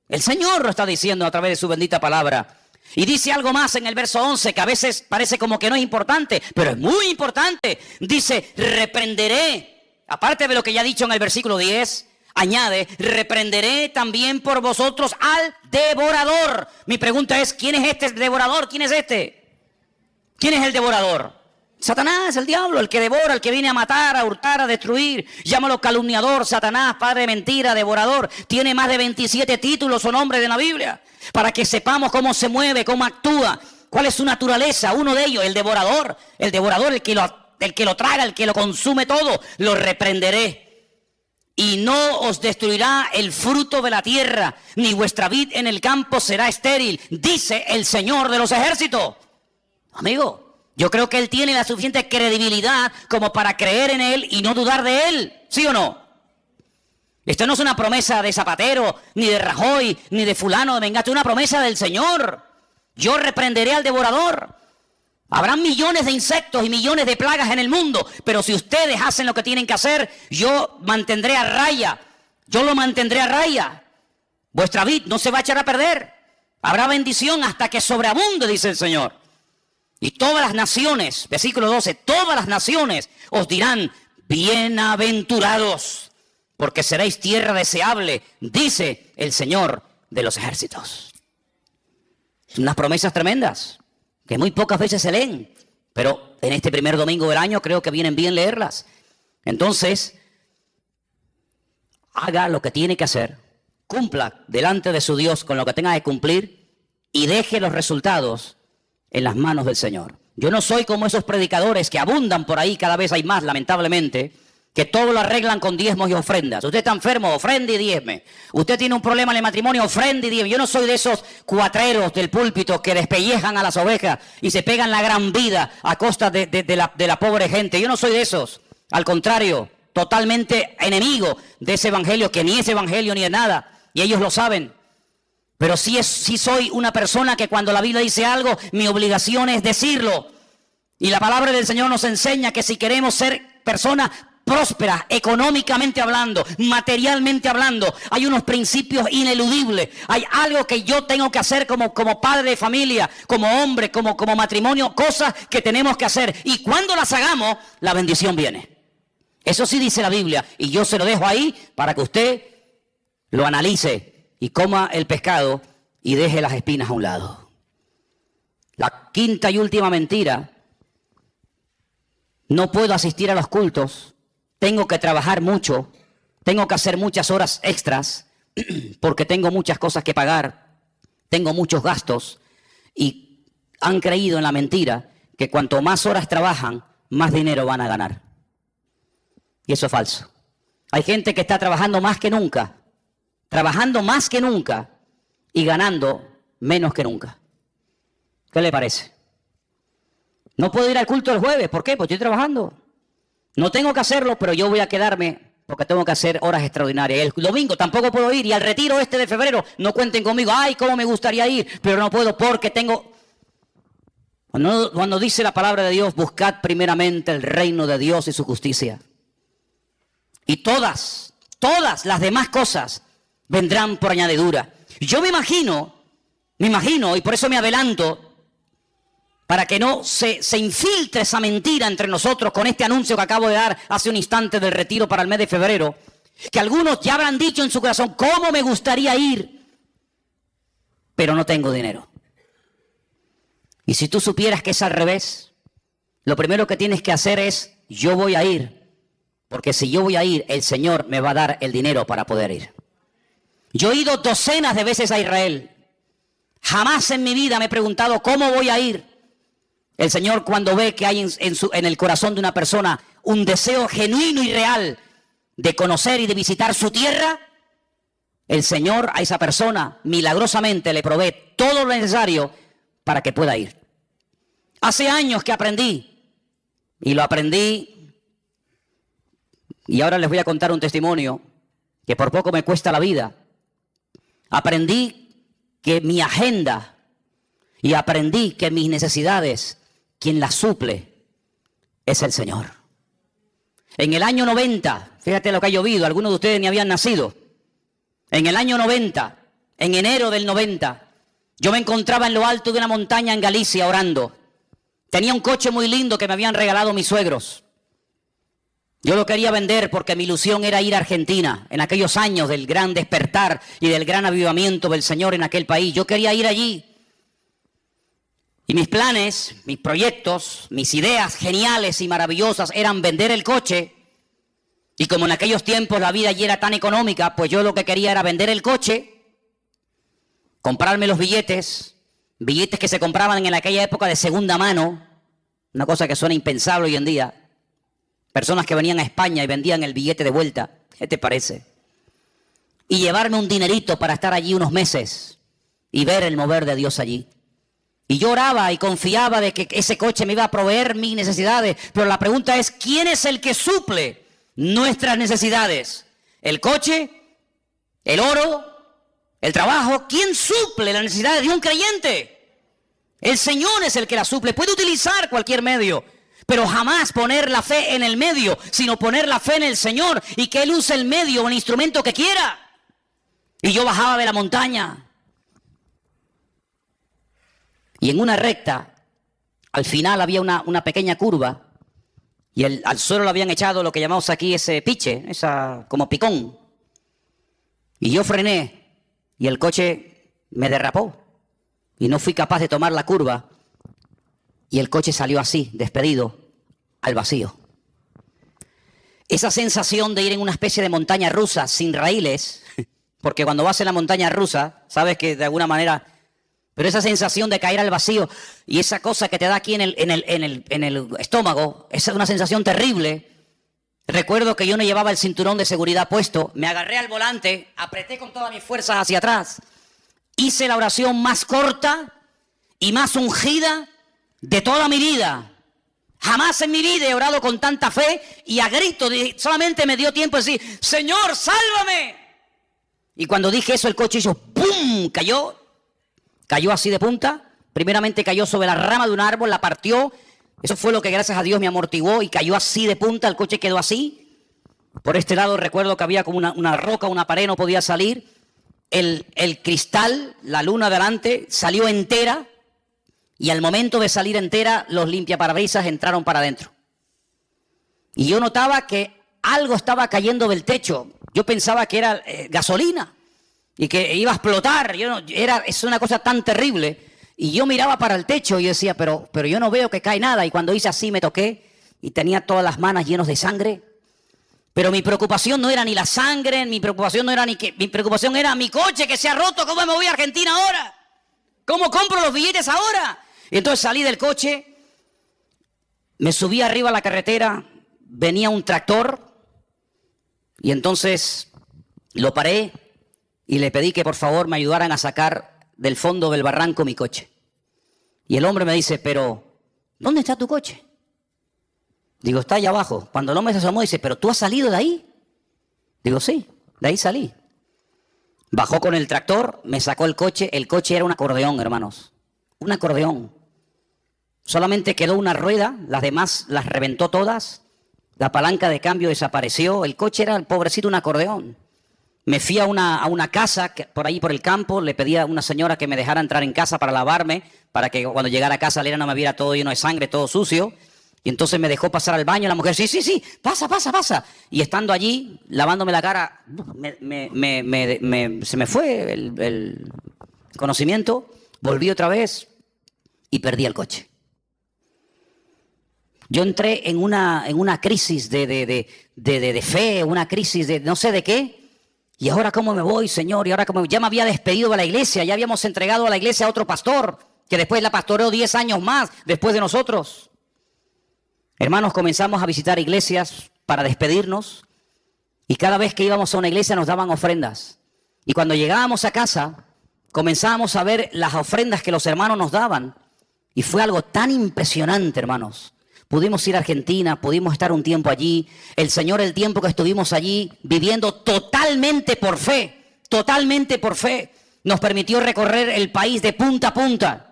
El Señor lo está diciendo a través de su bendita palabra. Y dice algo más en el verso 11 que a veces parece como que no es importante, pero es muy importante. Dice, reprenderé, aparte de lo que ya ha dicho en el versículo 10, añade, reprenderé también por vosotros al devorador. Mi pregunta es, ¿quién es este devorador? ¿Quién es este? ¿Quién es el devorador? Satanás, el diablo, el que devora, el que viene a matar, a hurtar, a destruir. Llámalo calumniador, Satanás, padre de mentira, devorador. Tiene más de 27 títulos o nombres en la Biblia para que sepamos cómo se mueve, cómo actúa, cuál es su naturaleza. Uno de ellos, el devorador, el que lo traga, el que lo consume todo. Lo reprenderé. Y no os destruirá el fruto de la tierra, ni vuestra vid en el campo será estéril, dice el Señor de los ejércitos. Amigo, yo creo que él tiene la suficiente credibilidad como para creer en él y no dudar de él, ¿sí o no? Esto no es una promesa de Zapatero, ni de Rajoy, ni de fulano de Mengate, es una promesa del Señor. Yo reprenderé al devorador. Habrán millones de insectos y millones de plagas en el mundo, pero si ustedes hacen lo que tienen que hacer, yo mantendré a raya. Yo lo mantendré a raya. Vuestra vid no se va a echar a perder. Habrá bendición hasta que sobreabunde, dice el Señor. Y todas las naciones, versículo 12, todas las naciones os dirán, bienaventurados, porque seréis tierra deseable, dice el Señor de los ejércitos. Son unas promesas tremendas, que muy pocas veces se leen, pero en este primer domingo del año creo que vienen bien leerlas. Entonces, haga lo que tiene que hacer, cumpla delante de su Dios con lo que tenga que cumplir y deje los resultados en las manos del Señor. Yo no soy como esos predicadores que abundan por ahí, cada vez hay más, lamentablemente, que todo lo arreglan con diezmos y ofrendas. Usted está enfermo, ofrende y diezme. Usted tiene un problema en el matrimonio, ofrende y diezme. Yo no soy de esos cuatreros del púlpito que despellejan a las ovejas y se pegan la gran vida a costa de la pobre gente. Yo no soy de esos. Al contrario, totalmente enemigo de ese evangelio, que ni es evangelio ni es nada. Y ellos lo saben. Pero sí soy una persona que cuando la Biblia dice algo, mi obligación es decirlo. Y la palabra del Señor nos enseña que si queremos ser personas prósperas, económicamente hablando, materialmente hablando, hay unos principios ineludibles. Hay algo que yo tengo que hacer como padre de familia, como hombre, como matrimonio, cosas que tenemos que hacer. Y cuando las hagamos, la bendición viene. Eso sí dice la Biblia. Y yo se lo dejo ahí para que usted lo analice y coma el pescado y deje las espinas a un lado. La quinta y última mentira: no puedo asistir a los cultos, tengo que trabajar mucho, tengo que hacer muchas horas extras porque tengo muchas cosas que pagar, tengo muchos gastos, y han creído en la mentira que cuanto más horas trabajan, más dinero van a ganar. Y eso es falso. Hay gente que está trabajando más que nunca y ganando menos que nunca. ¿Qué le parece? No puedo ir al culto el jueves. ¿Por qué? Porque estoy trabajando. No tengo que hacerlo, pero yo voy a quedarme porque tengo que hacer horas extraordinarias. El domingo tampoco puedo ir, y al retiro de febrero no cuenten conmigo. Ay, cómo me gustaría ir, pero no puedo porque tengo... Cuando dice la palabra de Dios, buscad primeramente el reino de Dios y su justicia, y todas las demás cosas vendrán por añadidura. Yo me imagino, y por eso me adelanto, para que no se infiltre esa mentira entre nosotros con este anuncio que acabo de dar hace un instante del retiro para el mes de febrero, que algunos ya habrán dicho en su corazón, ¿cómo me gustaría ir? Pero no tengo dinero. Y si tú supieras que es al revés, lo primero que tienes que hacer es, yo voy a ir, porque si yo voy a ir, el Señor me va a dar el dinero para poder ir. Yo he ido docenas de veces a Israel. Jamás en mi vida me he preguntado cómo voy a ir. El Señor, cuando ve que hay en el corazón de una persona un deseo genuino y real de conocer y de visitar su tierra, el Señor a esa persona milagrosamente le provee todo lo necesario para que pueda ir. Hace años que aprendí, y lo aprendí, y ahora les voy a contar un testimonio que por poco me cuesta la vida. Aprendí que mi agenda y aprendí que mis necesidades, quien las suple es el Señor. En el año 90, fíjate lo que ha llovido, algunos de ustedes ni habían nacido. En el año 90, en enero del 90, Yo me encontraba en lo alto de una montaña en Galicia orando. Tenía un coche muy lindo que me habían regalado mis suegros. Yo lo quería vender porque mi ilusión era ir a Argentina en aquellos años del gran despertar y del gran avivamiento del Señor en aquel país. Yo quería ir allí. Y mis planes, mis proyectos, mis ideas geniales y maravillosas eran vender el coche. Y como en aquellos tiempos la vida allí era tan económica, pues yo lo que quería era vender el coche, comprarme los billetes que se compraban en aquella época de segunda mano, una cosa que suena impensable hoy en día. Personas que venían a España y vendían el billete de vuelta. ¿Qué te parece? Y llevarme un dinerito para estar allí unos meses y ver el mover de Dios allí. Y yo oraba y confiaba de que ese coche me iba a proveer mis necesidades. Pero la pregunta es, ¿quién es el que suple nuestras necesidades? ¿El coche? ¿El oro? ¿El trabajo? ¿Quién suple las necesidades de un creyente? El Señor es el que la suple. Puede utilizar cualquier medio, pero jamás poner la fe en el medio, sino poner la fe en el Señor y que Él use el medio o el instrumento que quiera. Y yo bajaba de la montaña. Y en una recta, al final había una pequeña curva y al suelo le habían echado lo que llamamos aquí ese piche, esa como picón. Y yo frené y el coche me derrapó y no fui capaz de tomar la curva. Y el coche salió así, despedido, al vacío. Esa sensación de ir en una especie de montaña rusa sin raíles, porque cuando vas en la montaña rusa, sabes que de alguna manera, pero esa sensación de caer al vacío y esa cosa que te da aquí en el estómago, esa es una sensación terrible. Recuerdo que yo no llevaba el cinturón de seguridad puesto, me agarré al volante, apreté con todas mis fuerzas hacia atrás, hice la oración más corta y más ungida de toda mi vida. Jamás en mi vida he orado con tanta fe y a grito, solamente me dio tiempo de decir, Señor, sálvame. Y cuando dije eso, el coche hizo ¡pum! Cayó así de punta. Primeramente cayó sobre la rama de un árbol, la partió. Eso fue lo que gracias a Dios me amortiguó y cayó así de punta, el coche quedó así. Por este lado recuerdo que había como una roca, una pared, no podía salir. El cristal, la luna delante, salió entera. Y al momento de salir entera, los limpiaparabrisas entraron para adentro. Y yo notaba que algo estaba cayendo del techo. Yo pensaba que era gasolina y que iba a explotar. Es una cosa tan terrible. Y yo miraba para el techo y decía, pero yo no veo que cae nada. Y cuando hice así me toqué y tenía todas las manos llenas de sangre. Pero mi preocupación no era ni la sangre, mi preocupación era mi coche que se ha roto. ¿Cómo me voy a Argentina ahora? ¿Cómo compro los billetes ahora? Y entonces salí del coche, me subí arriba a la carretera, venía un tractor y entonces lo paré y le pedí que por favor me ayudaran a sacar del fondo del barranco mi coche. Y el hombre me dice, pero ¿dónde está tu coche? Digo, está allá abajo. Cuando el hombre se asomó dice, ¿pero tú has salido de ahí? Digo, sí, de ahí salí. Bajó con el tractor, me sacó el coche era un acordeón, hermanos. Un acordeón. Solamente quedó una rueda, las demás las reventó todas. La palanca de cambio desapareció. El coche era, el pobrecito, un acordeón. Me fui a una casa por ahí por el campo. Le pedí a una señora que me dejara entrar en casa para lavarme, para que cuando llegara a casa Elena no me viera todo lleno de sangre, todo sucio. Y entonces me dejó pasar al baño. La mujer, sí, pasa. Y estando allí, lavándome la cara, se me fue el conocimiento. Volví otra vez y perdí el coche. Yo entré en una crisis de fe, una crisis de no sé de qué. ¿Y ahora cómo me voy, Señor? ¿Y ahora cómo? Ya me había despedido de la iglesia, ya habíamos entregado a la iglesia a otro pastor, que después la pastoreó 10 años más después de nosotros. Hermanos, comenzamos a visitar iglesias para despedirnos y cada vez que íbamos a una iglesia nos daban ofrendas. Y cuando llegábamos a casa, comenzábamos a ver las ofrendas que los hermanos nos daban y fue algo tan impresionante, hermanos. Pudimos ir a Argentina, pudimos estar un tiempo allí. El Señor, el tiempo que estuvimos allí, viviendo totalmente por fe, nos permitió recorrer el país de punta a punta.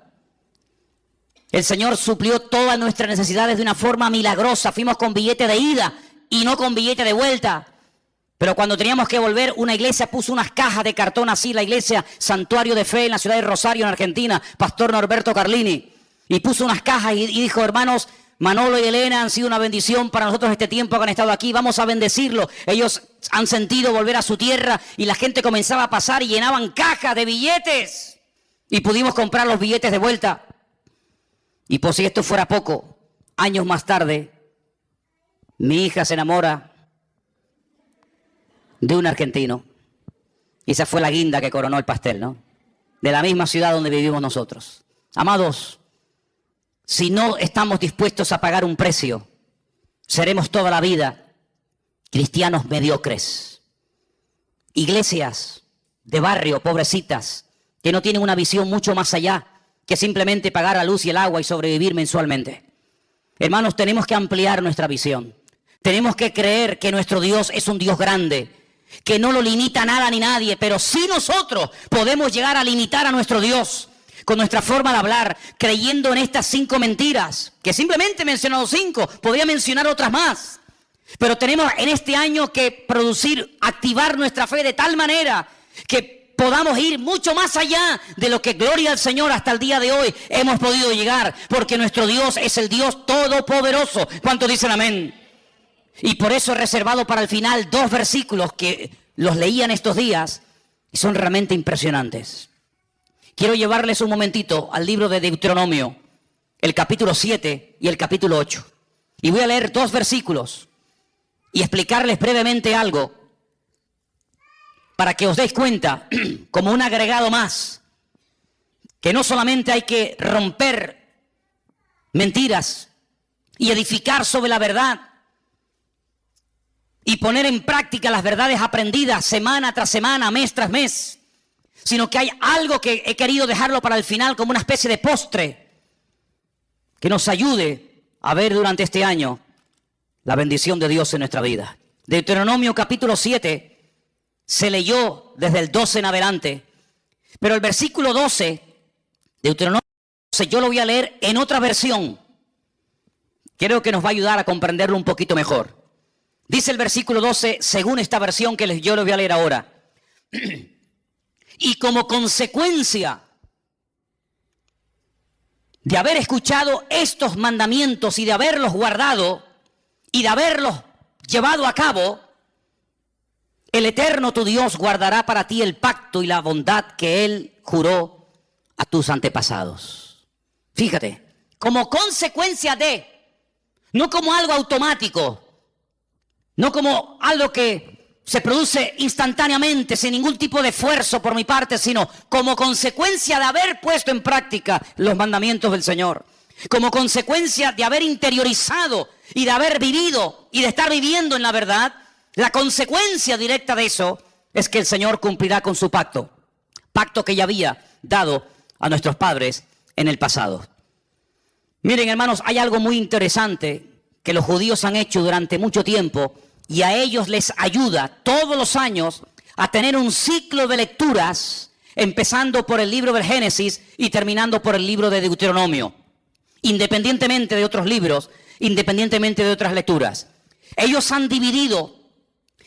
El Señor suplió todas nuestras necesidades de una forma milagrosa. Fuimos con billete de ida y no con billete de vuelta. Pero cuando teníamos que volver, una iglesia puso unas cajas de cartón así, la iglesia Santuario de Fe en la ciudad de Rosario, en Argentina, Pastor Norberto Carlini, y puso unas cajas y dijo, hermanos, Manolo y Elena han sido una bendición para nosotros este tiempo que han estado aquí, vamos a bendecirlo. Ellos han sentido volver a su tierra y la gente comenzaba a pasar y llenaban cajas de billetes. Y pudimos comprar los billetes de vuelta. Y por si esto fuera poco, años más tarde, mi hija se enamora de un argentino. Y esa fue la guinda que coronó el pastel, ¿no? De la misma ciudad donde vivimos nosotros. Amados, si no estamos dispuestos a pagar un precio, seremos toda la vida cristianos mediocres. Iglesias de barrio, pobrecitas, que no tienen una visión mucho más allá que simplemente pagar la luz y el agua y sobrevivir mensualmente. Hermanos, tenemos que ampliar nuestra visión. Tenemos que creer que nuestro Dios es un Dios grande, que no lo limita nada ni nadie, pero sí nosotros podemos llegar a limitar a nuestro Dios con nuestra forma de hablar, creyendo en estas 5 mentiras, que simplemente he mencionado 5, podría mencionar otras más. Pero tenemos en este año que activar nuestra fe de tal manera que podamos ir mucho más allá de lo que, gloria al Señor, hasta el día de hoy hemos podido llegar, porque nuestro Dios es el Dios todopoderoso. ¿Cuántos dicen amén? Y por eso he reservado para el final 2 versículos que los leí en estos días y son realmente impresionantes. Quiero llevarles un momentito al libro de Deuteronomio, el capítulo 7 y el capítulo 8. Y voy a leer 2 versículos y explicarles brevemente algo para que os deis cuenta, como un agregado más, que no solamente hay que romper mentiras y edificar sobre la verdad, y poner en práctica las verdades aprendidas semana tras semana, mes tras mes, sino que hay algo que he querido dejarlo para el final como una especie de postre que nos ayude a ver durante este año la bendición de Dios en nuestra vida. Deuteronomio capítulo 7 se leyó desde el 12 en adelante, pero el versículo 12, Deuteronomio 12, yo lo voy a leer en otra versión. Creo que nos va a ayudar a comprenderlo un poquito mejor. Dice el versículo 12, según esta versión que yo les voy a leer ahora. Y como consecuencia de haber escuchado estos mandamientos y de haberlos guardado y de haberlos llevado a cabo, el Eterno tu Dios guardará para ti el pacto y la bondad que Él juró a tus antepasados. Fíjate, como consecuencia de, no como algo automático, no como algo que se produce instantáneamente, sin ningún tipo de esfuerzo por mi parte, sino como consecuencia de haber puesto en práctica los mandamientos del Señor. Como consecuencia de haber interiorizado y de haber vivido y de estar viviendo en la verdad, la consecuencia directa de eso es que el Señor cumplirá con su pacto. Pacto que ya había dado a nuestros padres en el pasado. Miren, hermanos, hay algo muy interesante que los judíos han hecho durante mucho tiempo y a ellos les ayuda todos los años a tener un ciclo de lecturas, empezando por el libro del Génesis y terminando por el libro de Deuteronomio, independientemente de otros libros, independientemente de otras lecturas. Ellos han dividido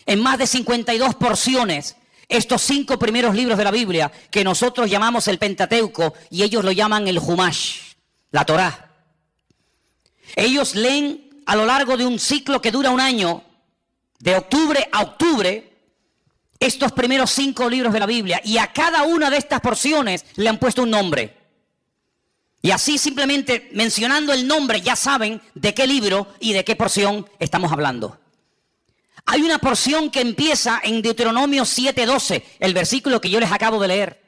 en más de 52 porciones estos 5 primeros libros de la Biblia, que nosotros llamamos el Pentateuco y ellos lo llaman el Humash, la Torá. Ellos leen a lo largo de un ciclo que dura un año, de octubre a octubre, estos primeros 5 libros de la Biblia, y a cada una de estas porciones le han puesto un nombre. Y así, simplemente mencionando el nombre, ya saben de qué libro y de qué porción estamos hablando. Hay una porción que empieza en Deuteronomio 7:12, el versículo que yo les acabo de leer.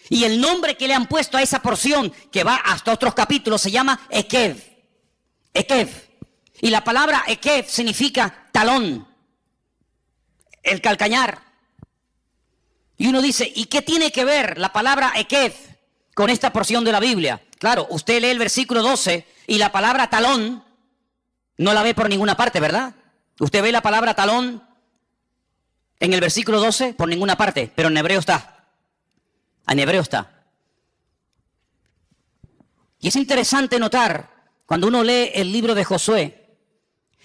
Y el nombre que le han puesto a esa porción, que va hasta otros capítulos, se llama Ekev. Ekev. Y la palabra Ekev significa talón, el calcañar. Y uno dice, ¿y qué tiene que ver la palabra Ekev con esta porción de la Biblia? Claro, usted lee el versículo 12 y la palabra talón no la ve por ninguna parte, ¿verdad? Usted ve la palabra talón en el versículo 12 por ninguna parte, pero en hebreo está. En hebreo está. Y es interesante notar, cuando uno lee el libro de Josué,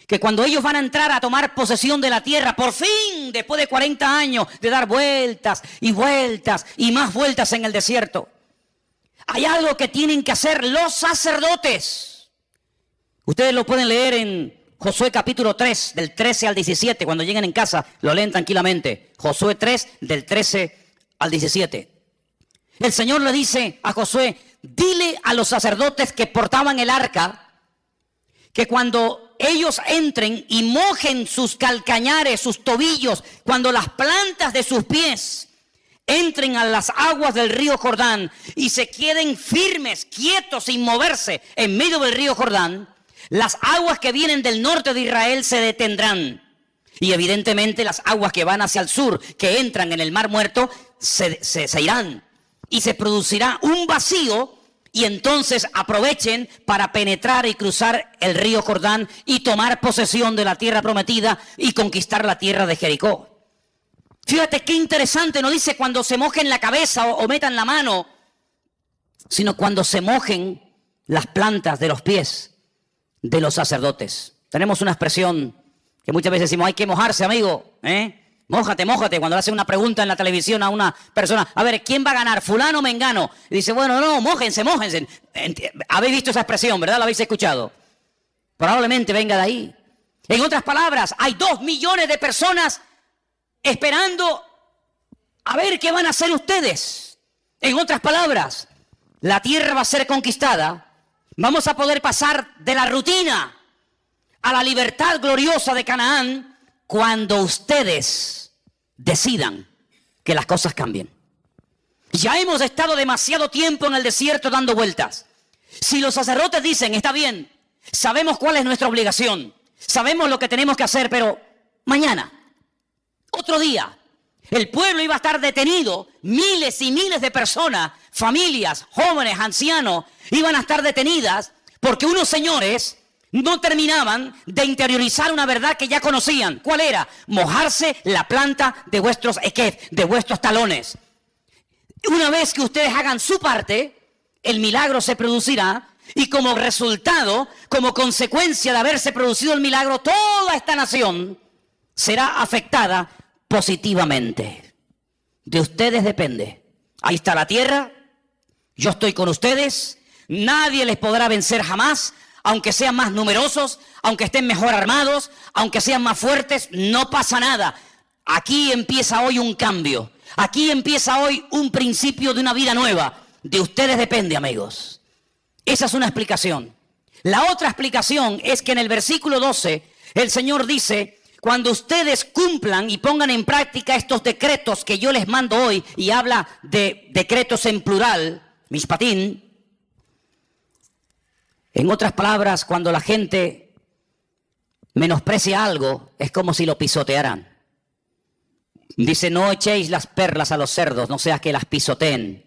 que cuando ellos van a entrar a tomar posesión de la tierra, por fin, después de 40 años de dar vueltas y vueltas y más vueltas en el desierto, hay algo que tienen que hacer los sacerdotes. Ustedes lo pueden leer en Josué capítulo 3, del 13 al 17. Cuando lleguen en casa, lo leen tranquilamente. Josué 3, del 13 al 17. El Señor le dice a Josué: dile a los sacerdotes que portaban el arca que cuando ellos entren y mojen sus calcañares, sus tobillos, cuando las plantas de sus pies entren a las aguas del río Jordán y se queden firmes, quietos, sin moverse en medio del río Jordán, las aguas que vienen del norte de Israel se detendrán. Y evidentemente las aguas que van hacia el sur, que entran en el Mar Muerto, se irán. Y se producirá un vacío. Y entonces aprovechen para penetrar y cruzar el río Jordán y tomar posesión de la tierra prometida y conquistar la tierra de Jericó. Fíjate qué interesante, no dice cuando se mojen la cabeza o metan la mano, sino cuando se mojen las plantas de los pies de los sacerdotes. Tenemos una expresión que muchas veces decimos: hay que mojarse, amigo, Mójate, mójate. Cuando le hacen una pregunta en la televisión a una persona: a ver, ¿quién va a ganar, fulano o mengano? Y dice: bueno, no, mójense, mójense. Habéis visto esa expresión, ¿verdad? ¿La habéis escuchado? Probablemente venga de ahí. En otras palabras, hay 2 millones de personas esperando a ver qué van a hacer ustedes. En otras palabras, la tierra va a ser conquistada. Vamos a poder pasar de la rutina a la libertad gloriosa de Canaán cuando ustedes decidan que las cosas cambien. Ya hemos estado demasiado tiempo en el desierto dando vueltas. Si los sacerdotes dicen: está bien, sabemos cuál es nuestra obligación, sabemos lo que tenemos que hacer, pero mañana, otro día, el pueblo iba a estar detenido, miles y miles de personas, familias, jóvenes, ancianos, iban a estar detenidas porque unos señores no terminaban de interiorizar una verdad que ya conocían. ¿Cuál era? Mojarse la planta de vuestros equef, de vuestros talones. Una vez que ustedes hagan su parte, el milagro se producirá, y como resultado, como consecuencia de haberse producido el milagro, toda esta nación será afectada positivamente. De ustedes depende. Ahí está la tierra, yo estoy con ustedes, nadie les podrá vencer jamás. Aunque sean más numerosos, aunque estén mejor armados, aunque sean más fuertes, no pasa nada. Aquí empieza hoy un cambio. Aquí empieza hoy un principio de una vida nueva. De ustedes depende, amigos. Esa es una explicación. La otra explicación es que en el versículo 12, el Señor dice: cuando ustedes cumplan y pongan en práctica estos decretos que yo les mando hoy, y habla de decretos en plural, mishpatim. En otras palabras, cuando la gente menosprecia algo, es como si lo pisotearan. Dice: no echéis las perlas a los cerdos, no sea que las pisoteen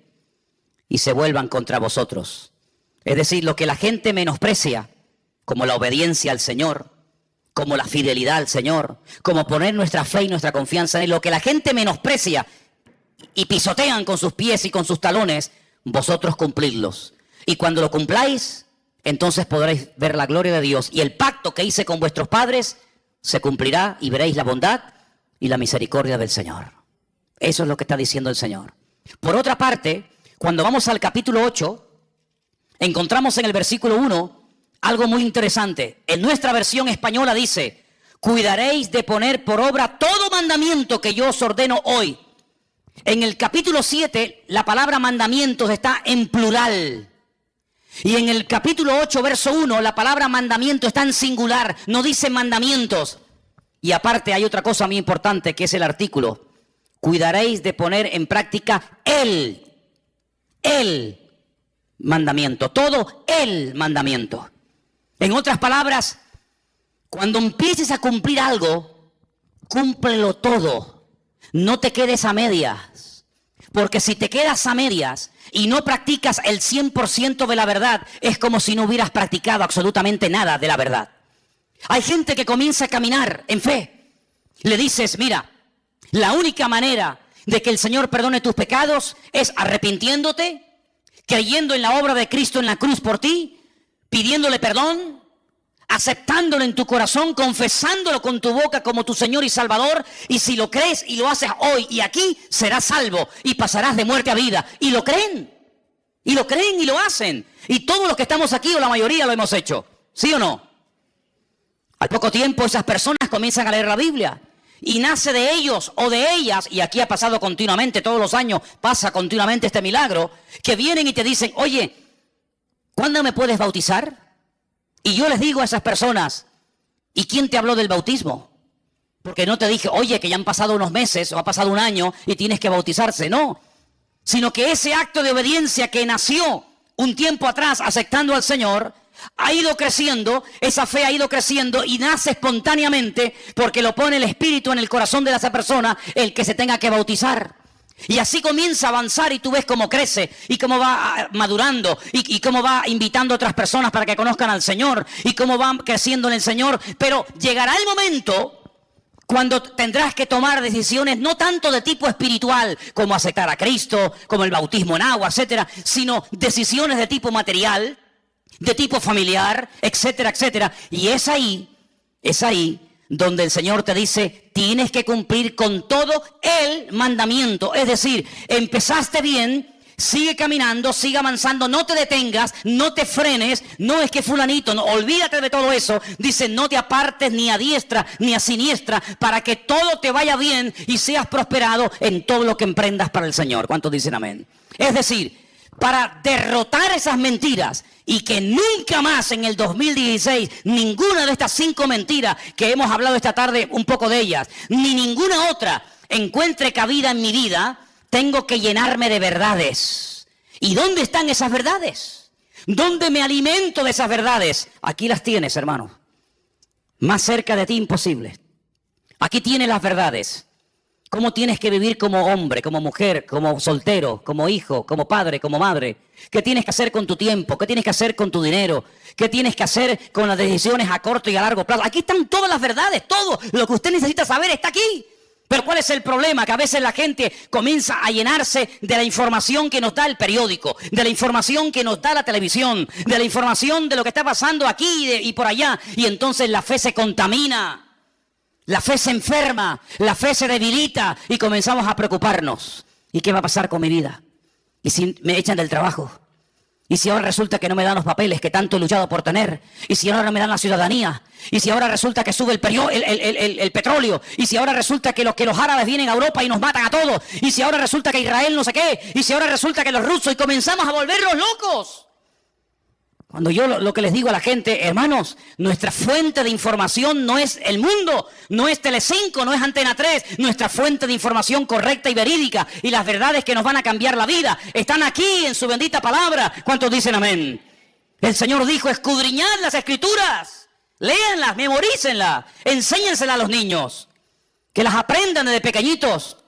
y se vuelvan contra vosotros. Es decir, lo que la gente menosprecia, como la obediencia al Señor, como la fidelidad al Señor, como poner nuestra fe y nuestra confianza en Él, lo que la gente menosprecia y pisotean con sus pies y con sus talones, vosotros cumplidlos. Y cuando lo cumpláis, entonces podréis ver la gloria de Dios, y el pacto que hice con vuestros padres se cumplirá, y veréis la bondad y la misericordia del Señor. Eso es lo que está diciendo el Señor. Por otra parte, cuando vamos al capítulo 8, encontramos en el versículo 1 algo muy interesante. En nuestra versión española dice: cuidaréis de poner por obra todo mandamiento que yo os ordeno hoy. En el capítulo 7, la palabra mandamientos está en plural. Y en el capítulo 8, verso 1, la palabra mandamiento está en singular, no dice mandamientos. Y aparte hay otra cosa muy importante, que es el artículo: cuidaréis de poner en práctica el mandamiento, todo el mandamiento. En otras palabras, cuando empieces a cumplir algo, cúmplelo todo. No te quedes a medias. Porque si te quedas a medias y no practicas el 100% de la verdad, es como si no hubieras practicado absolutamente nada de la verdad. Hay gente que comienza a caminar en fe. Le dices: mira, la única manera de que el Señor perdone tus pecados es arrepintiéndote, creyendo en la obra de Cristo en la cruz por ti, pidiéndole perdón, aceptándolo en tu corazón, confesándolo con tu boca como tu Señor y Salvador, y si lo crees y lo haces hoy y aquí, serás salvo y pasarás de muerte a vida. Y lo creen, y lo creen y lo hacen. Y todos los que estamos aquí, o la mayoría, lo hemos hecho. ¿Sí o no? Al poco tiempo esas personas comienzan a leer la Biblia y nace de ellos o de ellas, y aquí ha pasado continuamente, todos los años pasa continuamente este milagro, que vienen y te dicen, oye, ¿cuándo me puedes bautizar? Y yo les digo a esas personas, ¿y quién te habló del bautismo? Porque no te dije, oye, que ya han pasado unos meses o ha pasado un año y tienes que bautizarse, no. Sino que ese acto de obediencia que nació un tiempo atrás aceptando al Señor, ha ido creciendo, esa fe ha ido creciendo y nace espontáneamente porque lo pone el Espíritu en el corazón de esa persona el que se tenga que bautizar. Y así comienza a avanzar y tú ves cómo crece y cómo va madurando y cómo va invitando a otras personas para que conozcan al Señor y cómo va creciendo en el Señor. Pero llegará el momento cuando tendrás que tomar decisiones no tanto de tipo espiritual como aceptar a Cristo, como el bautismo en agua, etcétera, sino decisiones de tipo material, de tipo familiar, etcétera, etcétera. Y es ahí donde el Señor te dice, tienes que cumplir con todo el mandamiento. Es decir, empezaste bien, sigue caminando, sigue avanzando, no te detengas, no te frenes, no es que fulanito, no, olvídate de todo eso. Dice, no te apartes ni a diestra ni a siniestra, para que todo te vaya bien y seas prosperado en todo lo que emprendas para el Señor. ¿Cuántos dicen amén? Es decir, para derrotar esas mentiras y que nunca más en el 2016 ninguna de estas 5 mentiras que hemos hablado esta tarde, un poco de ellas, ni ninguna otra encuentre cabida en mi vida, tengo que llenarme de verdades. ¿Y dónde están esas verdades? ¿Dónde me alimento de esas verdades? Aquí las tienes, hermano. Más cerca de ti imposible. Aquí tienes las verdades. Cómo tienes que vivir como hombre, como mujer, como soltero, como hijo, como padre, como madre. ¿Qué tienes que hacer con tu tiempo? ¿Qué tienes que hacer con tu dinero? ¿Qué tienes que hacer con las decisiones a corto y a largo plazo? Aquí están todas las verdades, todo lo que usted necesita saber está aquí. Pero ¿cuál es el problema? Que a veces la gente comienza a llenarse de la información que nos da el periódico, de la información que nos da la televisión, de la información de lo que está pasando aquí y por allá. Y entonces la fe se contamina. La fe se enferma, la fe se debilita y comenzamos a preocuparnos. ¿Y qué va a pasar con mi vida? ¿Y si me echan del trabajo? ¿Y si ahora resulta que no me dan los papeles que tanto he luchado por tener? ¿Y si ahora no me dan la ciudadanía? ¿Y si ahora resulta que sube el petróleo? ¿Y si ahora resulta que los árabes vienen a Europa y nos matan a todos? ¿Y si ahora resulta que Israel no sé qué? ¿Y si ahora resulta que los rusos? Y comenzamos a volvernos locos. Cuando yo lo que les digo a la gente, hermanos, nuestra fuente de información no es el mundo, no es Telecinco, no es Antena 3, nuestra fuente de información correcta y verídica y las verdades que nos van a cambiar la vida están aquí en su bendita palabra. ¿Cuántos dicen amén? El Señor dijo, escudriñad las Escrituras, léanlas, memorícenlas, enséñenselas a los niños, que las aprendan desde pequeñitos,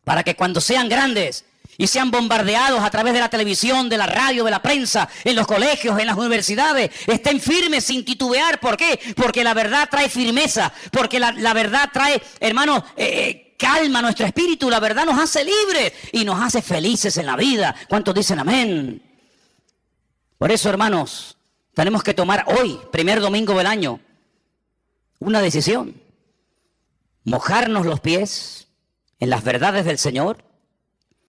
para que cuando sean grandes y sean bombardeados a través de la televisión, de la radio, de la prensa, en los colegios, en las universidades, estén firmes sin titubear. ¿Por qué? Porque la verdad trae firmeza, porque la verdad trae, hermanos, calma a nuestro espíritu, la verdad nos hace libres y nos hace felices en la vida. ¿Cuántos dicen amén? Por eso, hermanos, tenemos que tomar hoy, primer domingo del año, una decisión. Mojarnos los pies en las verdades del Señor